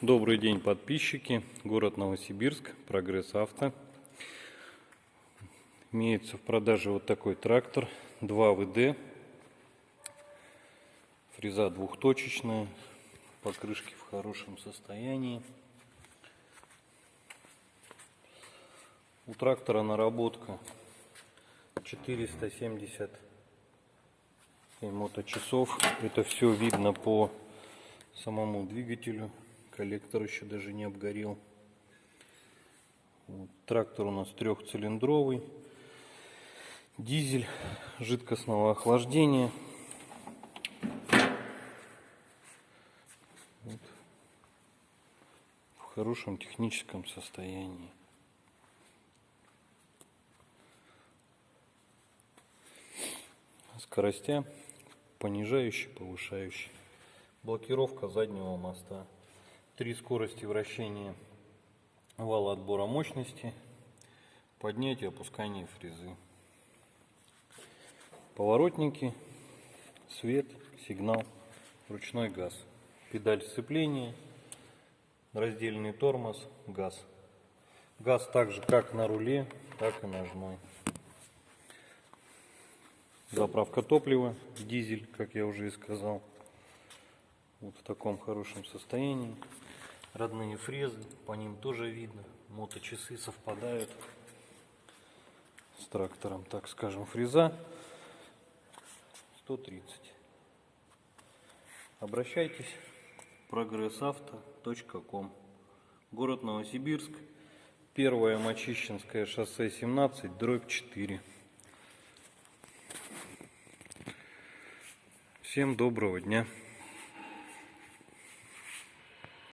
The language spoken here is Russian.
Добрый день, подписчики. Город Новосибирск, Прогресс Авто. Имеется в продаже вот такой трактор 2ВД. Фреза двухточечная, покрышки в хорошем состоянии. У трактора наработка 470 моточасов. Это все видно по самому двигателю. Коллектор еще даже не обгорел. Вот. Трактор у нас трехцилиндровый. Дизель жидкостного охлаждения. Вот. В хорошем техническом состоянии. Скоростя понижающие, повышающие. Блокировка заднего моста. 3 скорости вращения вала отбора мощности. Поднятие, опускание фрезы. Поворотники, свет, сигнал, ручной газ. Педаль сцепления, раздельный тормоз, газ. Газ так же как на руле, так и ножной. Заправка топлива, дизель, как я уже и сказал. Вот в таком хорошем состоянии. Родные фрезы, по ним тоже видно. Моточасы совпадают с трактором, так скажем. Фреза 130. Обращайтесь. progressauto.com. Город Новосибирск. 1 Мачищинское шоссе 17, дробь 4. Всем доброго дня.